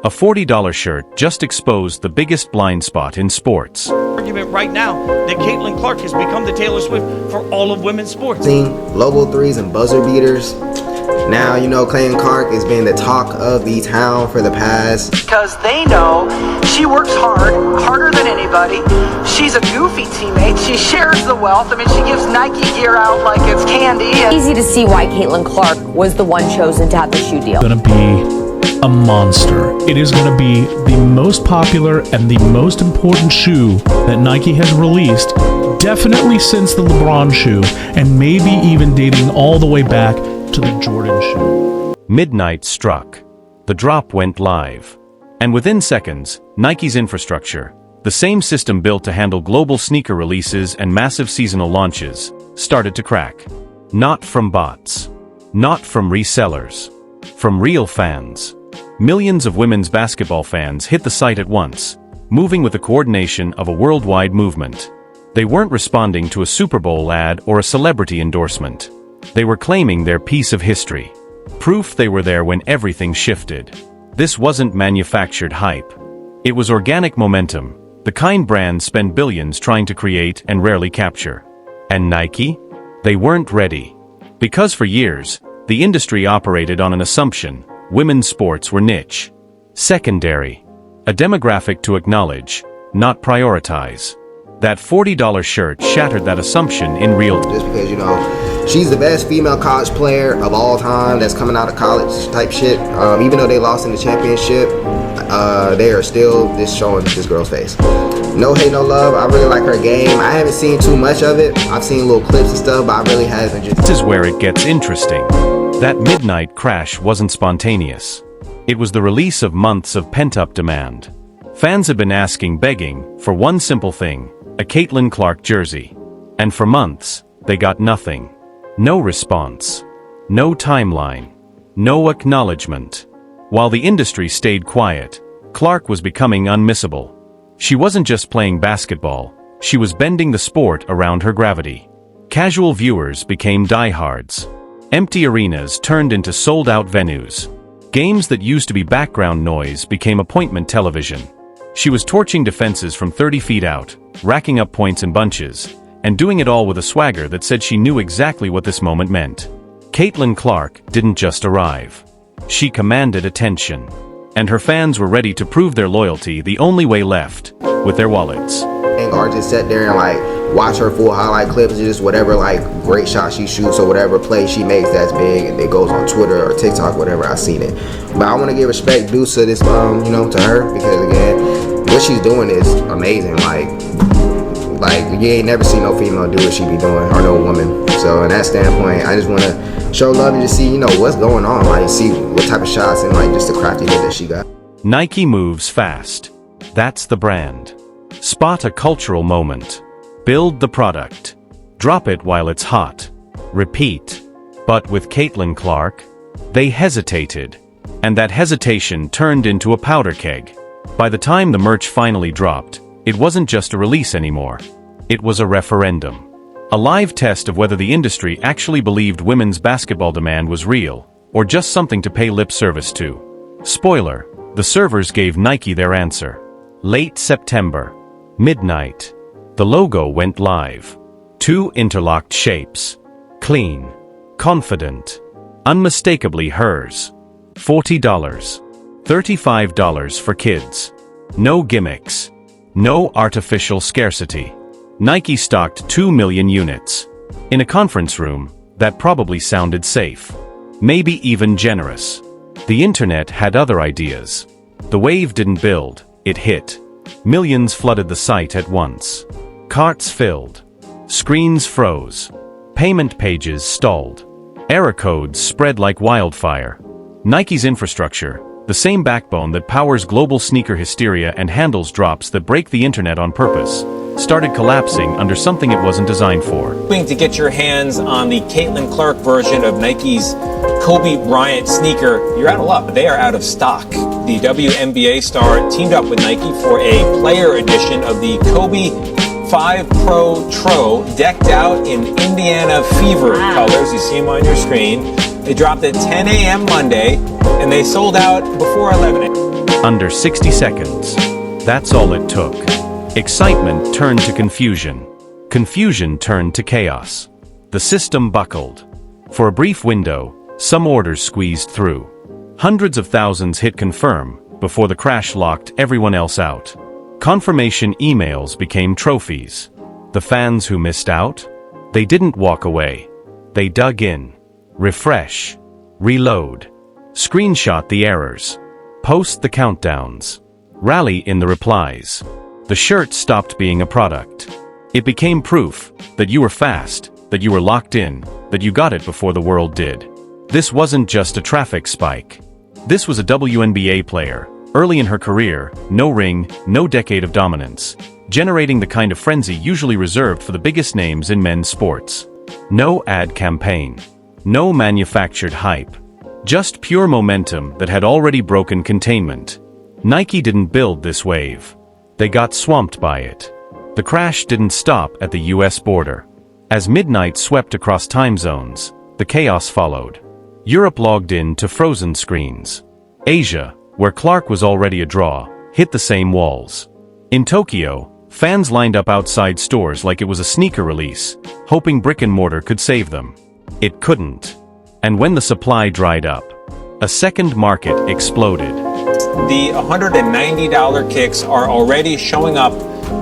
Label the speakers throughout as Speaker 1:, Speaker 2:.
Speaker 1: A $40 shirt just exposed the biggest blind spot in sports.
Speaker 2: Argument right now that Caitlin Clark has become the Taylor Swift for all of women's sports.
Speaker 3: Seeing logo threes and buzzer beaters. Now, Caitlin Clark has been the talk of the town for the past.
Speaker 4: Because they know she works hard, harder than anybody. She's a goofy teammate. She shares the wealth. I mean, she gives Nike gear out like it's candy.
Speaker 5: Easy to see why Caitlin Clark was the one chosen to have the shoe deal.
Speaker 6: Gonna be a monster. It is going to be the most popular and the most important shoe that Nike has released, definitely since the LeBron shoe, and maybe even dating all the way back to the Jordan shoe.
Speaker 1: Midnight struck. The drop went live. And within seconds, Nike's infrastructure, the same system built to handle global sneaker releases and massive seasonal launches, started to crack. Not from bots. Not from resellers. From real fans. Millions of women's basketball fans hit the site at once, moving with the coordination of a worldwide movement. They weren't responding to a Super Bowl ad or a celebrity endorsement. They were claiming their piece of history. Proof they were there when everything shifted. This wasn't manufactured hype. It was organic momentum, the kind brands spend billions trying to create and rarely capture. And Nike? They weren't ready. Because for years, the industry operated on an assumption: women's sports were niche, secondary, a demographic to acknowledge, not prioritize. That $40 shirt shattered that assumption in real time.
Speaker 3: Just because, she's the best female college player of all time that's coming out of college type shit. Even though they lost in the championship, they are still just showing this girl's face. No hate, no love. I really like her game. I haven't seen too much of it. I've seen little clips and stuff, but I really haven't.
Speaker 1: This is where it gets interesting. That midnight crash wasn't spontaneous. It was the release of months of pent-up demand. Fans had been asking, begging, for one simple thing: a Caitlin Clark jersey. And for months, they got nothing. No response. No timeline. No acknowledgement. While the industry stayed quiet, Clark was becoming unmissable. She wasn't just playing basketball, she was bending the sport around her gravity. Casual viewers became diehards. Empty arenas turned into sold-out venues. Games that used to be background noise became appointment television. She was torching defenses from 30 feet out, racking up points in bunches, and doing it all with a swagger that said she knew exactly what this moment meant. Caitlin Clark didn't just arrive. She commanded attention. And her fans were ready to prove their loyalty the only way left, with their wallets.
Speaker 3: Or just sit there and watch her full highlight clips, just whatever great shot she shoots or whatever play she makes that's big and it goes on Twitter or TikTok, whatever. I've seen it. But I want to give respect due to this, to her, because again, what she's doing is amazing. You ain't never seen no female do what she be doing, or no woman. So in that standpoint, I just want to show love and just see, what's going on, see what type of shots and just the crafty hit that she got.
Speaker 1: Nike moves fast. That's the brand. Spot a cultural moment. Build the product. Drop it while it's hot. Repeat. But with Caitlin Clark, they hesitated. And that hesitation turned into a powder keg. By the time the merch finally dropped, it wasn't just a release anymore. It was a referendum. A live test of whether the industry actually believed women's basketball demand was real, or just something to pay lip service to. Spoiler, the servers gave Nike their answer. Late September. Midnight. The logo went live. 2 interlocked shapes. Clean. Confident. Unmistakably hers. $40. $35 for kids. No gimmicks. No artificial scarcity. Nike stocked 2 million units. In a conference room, that probably sounded safe. Maybe even generous. The internet had other ideas. The wave didn't build, it hit. Millions flooded the site at once. Carts filled. Screens froze. Payment pages stalled. Error codes spread like wildfire. Nike's infrastructure, the same backbone that powers global sneaker hysteria and handles drops that break the internet on purpose, started collapsing under something it wasn't designed for.
Speaker 7: To get your hands on the Caitlin Clark version of Nike's Kobe Bryant sneaker, you're out of luck. They are out of stock. The WNBA star teamed up with Nike for a player edition of the Kobe 5 Pro Tro, decked out in Indiana Fever colors. You see them on your screen. They dropped at 10 a.m. Monday, and they sold out before 11 a.m.
Speaker 1: Under 60 seconds. That's all it took. Excitement turned to confusion. Confusion turned to chaos. The system buckled. For a brief window, some orders squeezed through. Hundreds of thousands hit confirm before the crash locked everyone else out. Confirmation emails became trophies. The fans who missed out? They didn't walk away. They dug in. Refresh. Reload. Screenshot the errors. Post the countdowns. Rally in the replies. The shirt stopped being a product. It became proof that you were fast, that you were locked in, that you got it before the world did. This wasn't just a traffic spike. This was a WNBA player, early in her career, no ring, no decade of dominance, generating the kind of frenzy usually reserved for the biggest names in men's sports. No ad campaign. No manufactured hype. Just pure momentum that had already broken containment. Nike didn't build this wave. They got swamped by it. The crash didn't stop at the US border. As midnight swept across time zones, the chaos followed. Europe logged in to frozen screens. Asia, where Clark was already a draw, hit the same walls. In Tokyo, fans lined up outside stores like it was a sneaker release, hoping brick and mortar could save them. It couldn't. And when the supply dried up, a second market exploded.
Speaker 7: The $190 kicks are already showing up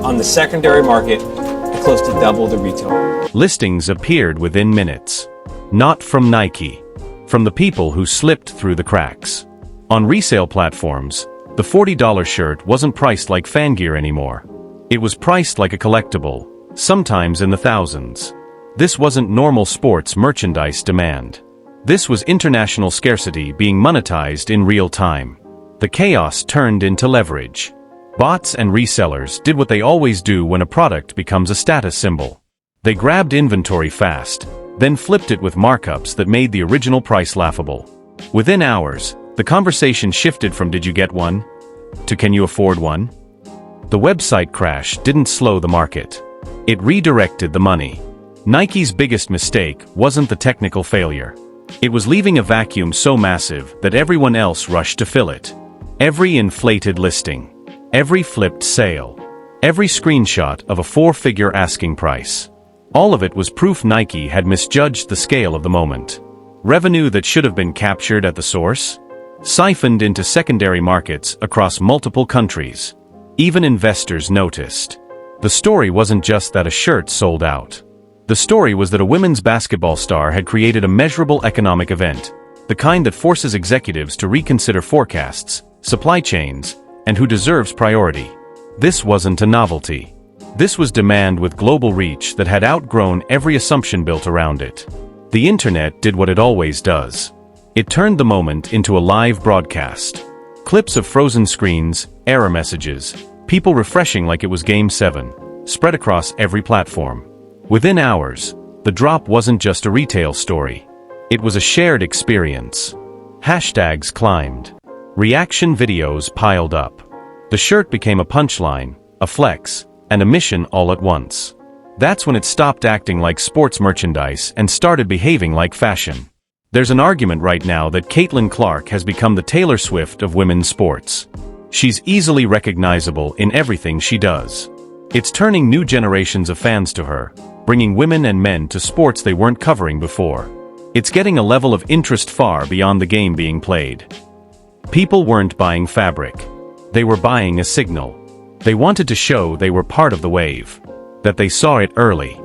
Speaker 7: on the secondary market at close to double the retail.
Speaker 1: Listings appeared within minutes. Not from Nike. From the people who slipped through the cracks. On resale platforms, the $40 shirt wasn't priced like fan gear anymore. It was priced like a collectible, sometimes in the thousands. This wasn't normal sports merchandise demand. This was international scarcity being monetized in real time. The chaos turned into leverage. Bots and resellers did what they always do when a product becomes a status symbol. They grabbed inventory fast, then flipped it with markups that made the original price laughable. Within hours, the conversation shifted from "did you get one?" to "can you afford one?" The website crash didn't slow the market. It redirected the money. Nike's biggest mistake wasn't the technical failure. It was leaving a vacuum so massive that everyone else rushed to fill it. Every inflated listing, every flipped sale, every screenshot of a four-figure asking price. All of it was proof Nike had misjudged the scale of the moment. Revenue that should have been captured at the source, siphoned into secondary markets across multiple countries. Even investors noticed. The story wasn't just that a shirt sold out. The story was that a women's basketball star had created a measurable economic event, the kind that forces executives to reconsider forecasts, supply chains, and who deserves priority. This wasn't a novelty. This was demand with global reach that had outgrown every assumption built around it. The internet did what it always does. It turned the moment into a live broadcast. Clips of frozen screens, error messages, people refreshing like it was Game 7, spread across every platform. Within hours, the drop wasn't just a retail story. It was a shared experience. Hashtags climbed. Reaction videos piled up. The shirt became a punchline, a flex, and a mission all at once. That's when it stopped acting like sports merchandise and started behaving like fashion. There's an argument right now that Caitlin Clark has become the Taylor Swift of women's sports. She's easily recognizable in everything she does. It's turning new generations of fans to her, bringing women and men to sports they weren't covering before. It's getting a level of interest far beyond the game being played. People weren't buying fabric. They were buying a signal. They wanted to show they were part of the wave, that they saw it early,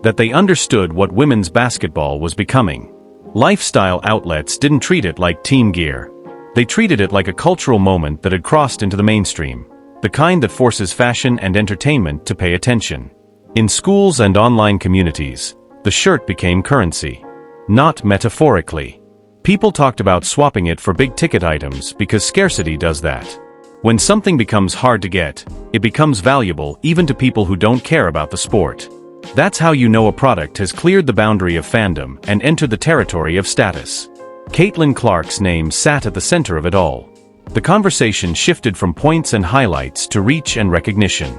Speaker 1: that they understood what women's basketball was becoming. Lifestyle outlets didn't treat it like team gear. They treated it like a cultural moment that had crossed into the mainstream, the kind that forces fashion and entertainment to pay attention. In schools and online communities, the shirt became currency. Not metaphorically. People talked about swapping it for big-ticket items because scarcity does that. When something becomes hard to get, it becomes valuable even to people who don't care about the sport. That's how you know a product has cleared the boundary of fandom and entered the territory of status. Caitlin Clark's name sat at the center of it all. The conversation shifted from points and highlights to reach and recognition.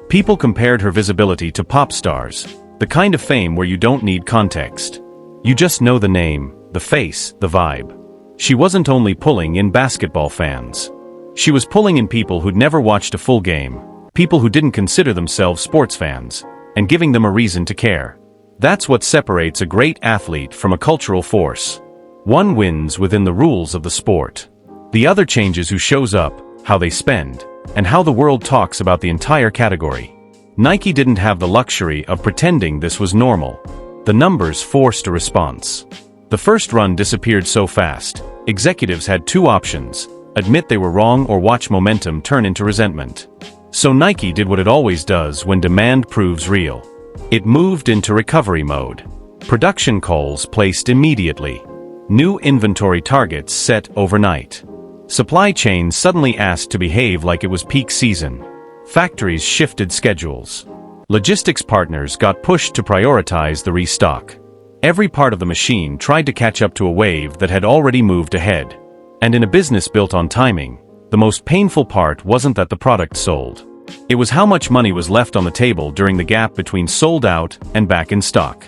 Speaker 1: People compared her visibility to pop stars, the kind of fame where you don't need context. You just know the name, the face, the vibe. She wasn't only pulling in basketball fans. She was pulling in people who'd never watched a full game, people who didn't consider themselves sports fans, and giving them a reason to care. That's what separates a great athlete from a cultural force. One wins within the rules of the sport. The other changes who shows up, how they spend, and how the world talks about the entire category. Nike didn't have the luxury of pretending this was normal. The numbers forced a response. The first run disappeared so fast, executives had two options: admit they were wrong or watch momentum turn into resentment. So Nike did what it always does when demand proves real. It moved into recovery mode. Production calls placed immediately. New inventory targets set overnight. Supply chains suddenly asked to behave like it was peak season. Factories shifted schedules. Logistics partners got pushed to prioritize the restock. Every part of the machine tried to catch up to a wave that had already moved ahead. And in a business built on timing, the most painful part wasn't that the product sold. It was how much money was left on the table during the gap between sold out and back in stock.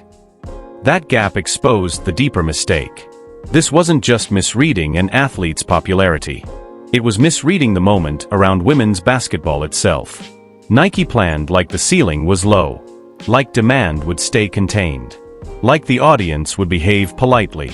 Speaker 1: That gap exposed the deeper mistake. This wasn't just misreading an athlete's popularity. It was misreading the moment around women's basketball itself. Nike planned like the ceiling was low, like demand would stay contained, like the audience would behave politely.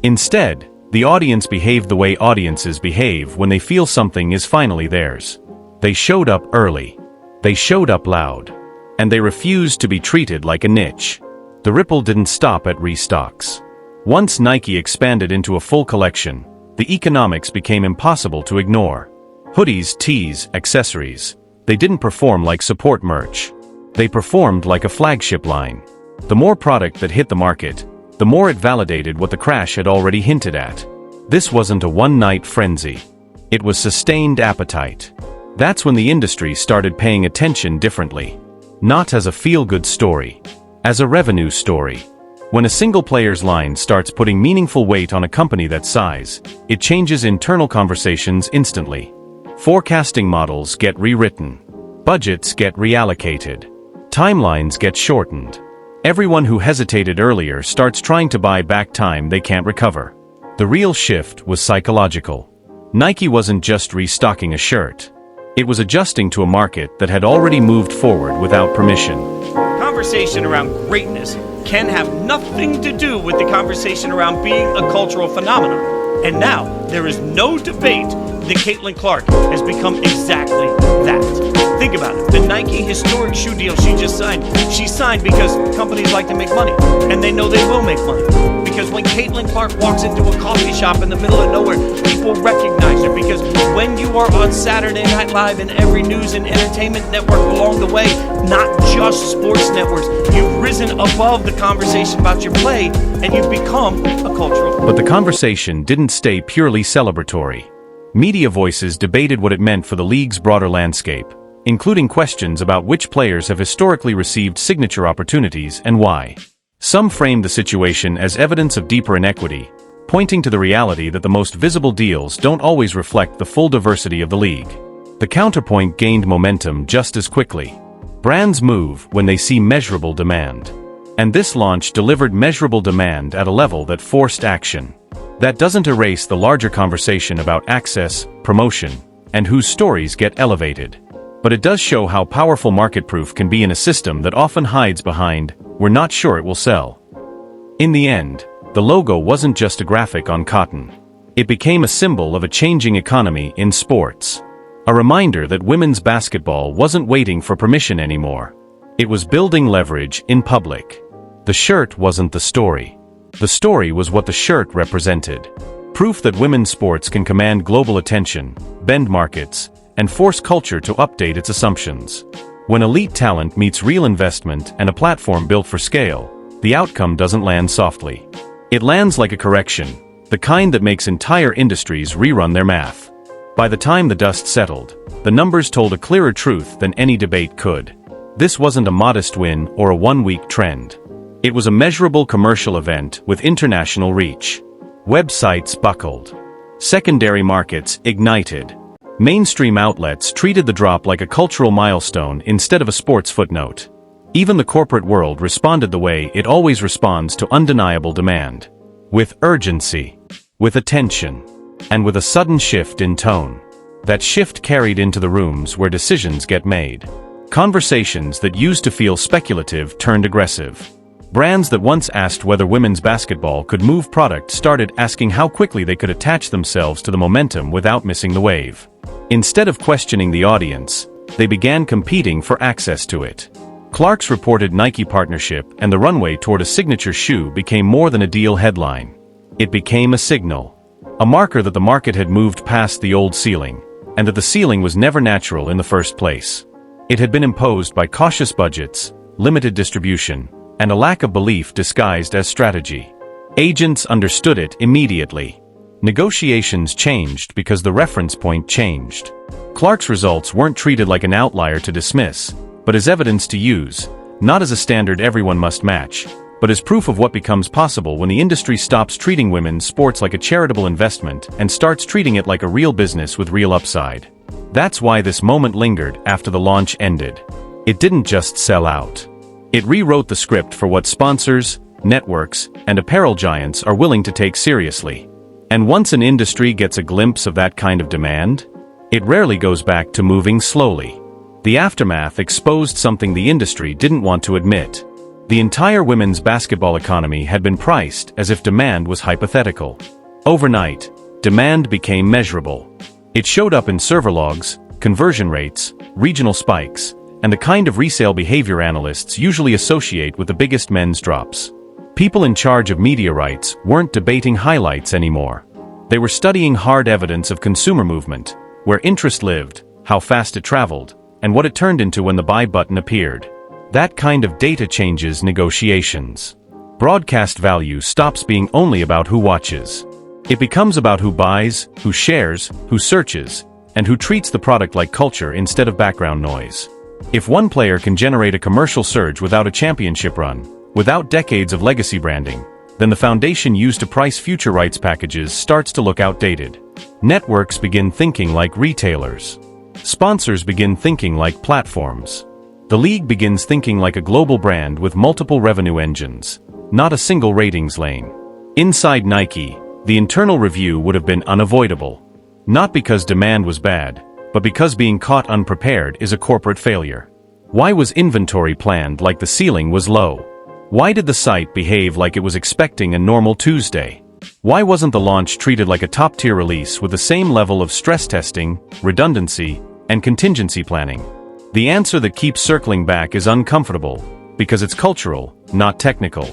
Speaker 1: Instead, the audience behaved the way audiences behave when they feel something is finally theirs. They showed up early. They showed up loud. And they refused to be treated like a niche. The ripple didn't stop at restocks. Once Nike expanded into a full collection, the economics became impossible to ignore. Hoodies, tees, accessories. They didn't perform like support merch. They performed like a flagship line. The more product that hit the market, the more it validated what the crash had already hinted at. This wasn't a one-night frenzy. It was sustained appetite. That's when the industry started paying attention differently. Not as a feel-good story, as a revenue story. When a single player's line starts putting meaningful weight on a company that size, it changes internal conversations instantly. Forecasting models get rewritten. Budgets get reallocated. Timelines get shortened. Everyone who hesitated earlier starts trying to buy back time they can't recover. The real shift was psychological. Nike wasn't just restocking a shirt. It was adjusting to a market that had already moved forward without permission.
Speaker 2: Conversation around greatness can have nothing to do with the conversation around being a cultural phenomenon. And now, there is no debate that Caitlin Clark has become exactly that. Think about it. The Nike historic shoe deal she just signed, she signed because companies like to make money, and they know they will make money. Because when Caitlin Clark walks into a coffee shop in the middle of nowhere, people recognize her. Because when you are on Saturday Night Live and every news and entertainment network along the way, not just sports networks, you've risen above the conversation about your play, and you've become a cultural.
Speaker 1: But the conversation didn't stay purely celebratory. Media voices debated what it meant for the league's broader landscape, including questions about which players have historically received signature opportunities and why. Some framed the situation as evidence of deeper inequity, pointing to the reality that the most visible deals don't always reflect the full diversity of the league. The counterpoint gained momentum just as quickly. Brands move when they see measurable demand. And this launch delivered measurable demand at a level that forced action. That doesn't erase the larger conversation about access, promotion, and whose stories get elevated. But it does show how powerful market proof can be in a system that often hides behind, "We're not sure it will sell." In the end, the logo wasn't just a graphic on cotton. It became a symbol of a changing economy in sports. A reminder that women's basketball wasn't waiting for permission anymore. It was building leverage in public. The shirt wasn't the story. The story was what the shirt represented. Proof that women's sports can command global attention, bend markets, and force culture to update its assumptions. When elite talent meets real investment and a platform built for scale, the outcome doesn't land softly. It lands like a correction, the kind that makes entire industries rerun their math. By the time the dust settled, the numbers told a clearer truth than any debate could. This wasn't a modest win or a one-week trend. It was a measurable commercial event with international reach. Websites buckled. Secondary markets ignited. Mainstream outlets treated the drop like a cultural milestone instead of a sports footnote. Even the corporate world responded the way it always responds to undeniable demand. With urgency, with attention, and with a sudden shift in tone. That shift carried into the rooms where decisions get made. Conversations that used to feel speculative turned aggressive. Brands that once asked whether women's basketball could move product started asking how quickly they could attach themselves to the momentum without missing the wave. Instead of questioning the audience, they began competing for access to it. Clark's reported Nike partnership and the runway toward a signature shoe became more than a deal headline. It became a signal. A marker that the market had moved past the old ceiling, and that the ceiling was never natural in the first place. It had been imposed by cautious budgets, limited distribution, and a lack of belief disguised as strategy. Agents understood it immediately. Negotiations changed because the reference point changed. Clark's results weren't treated like an outlier to dismiss, but as evidence to use, not as a standard everyone must match, but as proof of what becomes possible when the industry stops treating women's sports like a charitable investment and starts treating it like a real business with real upside. That's why this moment lingered after the launch ended. It didn't just sell out. It rewrote the script for what sponsors, networks, and apparel giants are willing to take seriously. And once an industry gets a glimpse of that kind of demand, it rarely goes back to moving slowly. The aftermath exposed something the industry didn't want to admit. The entire women's basketball economy had been priced as if demand was hypothetical. Overnight, demand became measurable. It showed up in server logs, conversion rates, regional spikes, and the kind of resale behavior analysts usually associate with the biggest men's drops. People in charge of media rights weren't debating highlights anymore. They were studying hard evidence of consumer movement, where interest lived, how fast it traveled, and what it turned into when the buy button appeared. That kind of data changes negotiations. Broadcast value stops being only about who watches. It becomes about who buys, who shares, who searches, and who treats the product like culture instead of background noise. If one player can generate a commercial surge without a championship run, without decades of legacy branding, then the foundation used to price future rights packages starts to look outdated. Networks begin thinking like retailers. Sponsors begin thinking like platforms. The league begins thinking like a global brand with multiple revenue engines, not a single ratings lane. Inside Nike, the internal review would have been unavoidable. Not because demand was bad, but because being caught unprepared is a corporate failure. Why was inventory planned like the ceiling was low? Why did the site behave like it was expecting a normal Tuesday? Why wasn't the launch treated like a top-tier release with the same level of stress testing, redundancy, and contingency planning? The answer that keeps circling back is uncomfortable, because it's cultural, not technical.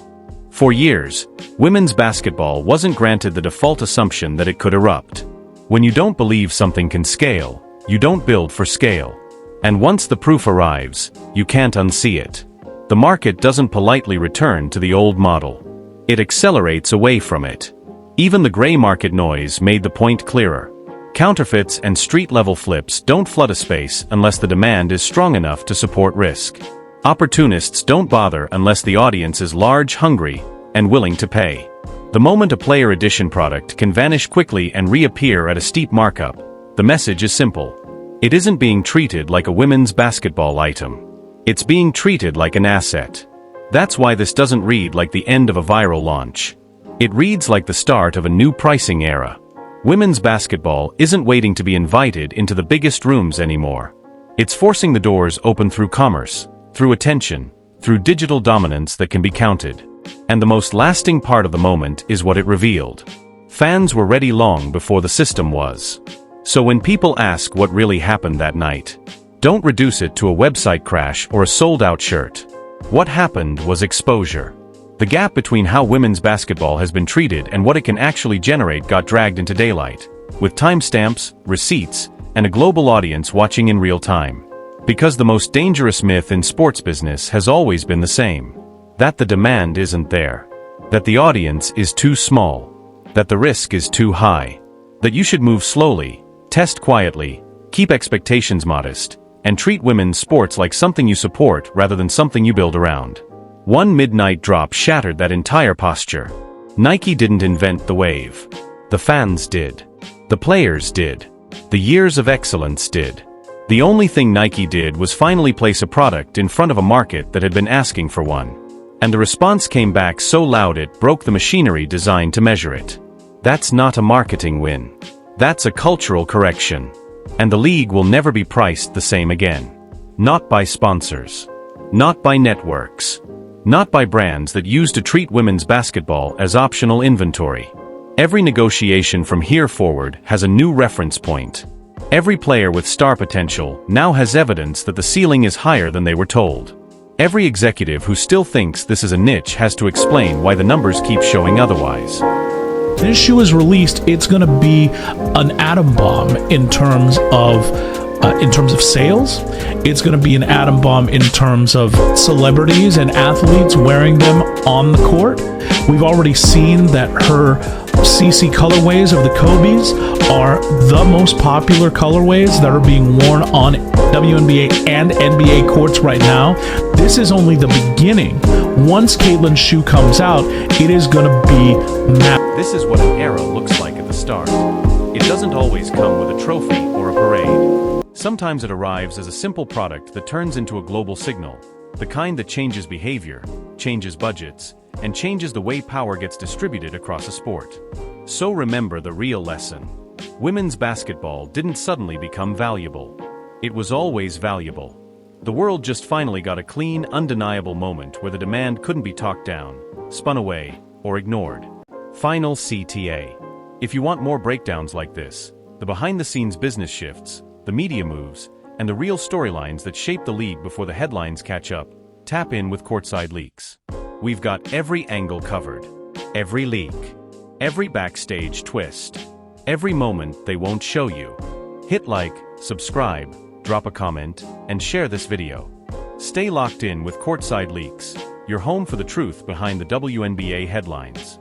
Speaker 1: For years, women's basketball wasn't granted the default assumption that it could erupt. When you don't believe something can scale, you don't build for scale. And once the proof arrives, you can't unsee it. The market doesn't politely return to the old model. It accelerates away from it. Even the gray market noise made the point clearer. Counterfeits and street-level flips don't flood a space unless the demand is strong enough to support risk. Opportunists don't bother unless the audience is large, hungry, and willing to pay. The moment a player edition product can vanish quickly and reappear at a steep markup, the message is simple. It isn't being treated like a women's basketball item. It's being treated like an asset. That's why this doesn't read like the end of a viral launch. It reads like the start of a new pricing era. Women's basketball isn't waiting to be invited into the biggest rooms anymore. It's forcing the doors open through commerce, through attention, through digital dominance that can be counted. And the most lasting part of the moment is what it revealed. Fans were ready long before the system was. So when people ask what really happened that night, don't reduce it to a website crash or a sold-out shirt. What happened was exposure. The gap between how women's basketball has been treated and what it can actually generate got dragged into daylight, with timestamps, receipts, and a global audience watching in real time. Because the most dangerous myth in sports business has always been the same. That the demand isn't there. That the audience is too small. That the risk is too high. That you should move slowly, test quietly, keep expectations modest, and treat women's sports like something you support rather than something you build around. One midnight drop shattered that entire posture. Nike didn't invent the wave. The fans did. The players did. The years of excellence did. The only thing Nike did was finally place a product in front of a market that had been asking for one. And the response came back so loud it broke the machinery designed to measure it. That's not a marketing win. That's a cultural correction. And the league will never be priced the same again. Not by sponsors. Not by networks. Not by brands that used to treat women's basketball as optional inventory. Every negotiation from here forward has a new reference point. Every player with star potential now has evidence that the ceiling is higher than they were told. Every executive who still thinks this is a niche has to explain why the numbers keep showing otherwise.
Speaker 6: This shoe is released, it's going to be an atom bomb in terms of sales. It's going to be an atom bomb in terms of celebrities and athletes wearing them on the court. We've already seen that her CC colorways of the Kobe's are the most popular colorways that are being worn on WNBA and NBA courts right now. This is only the beginning. Once Caitlin's shoe comes out, it is going to be massive.
Speaker 1: This is what an era looks like at the start. It doesn't always come with a trophy or a parade. Sometimes it arrives as a simple product that turns into a global signal, the kind that changes behavior, changes budgets, and changes the way power gets distributed across a sport. So remember the real lesson. Women's basketball didn't suddenly become valuable. It was always valuable. The world just finally got a clean, undeniable moment where the demand couldn't be talked down, spun away, or ignored. Final CTA. If you want more breakdowns like this, the behind-the-scenes business shifts, the media moves, and the real storylines that shape the league before the headlines catch up, tap in with Courtside Leaks. We've got every angle covered, every leak, every backstage twist, every moment they won't show you. Hit like, subscribe, drop a comment, and share this video. Stay locked in with Courtside Leaks, your home for the truth behind the WNBA headlines.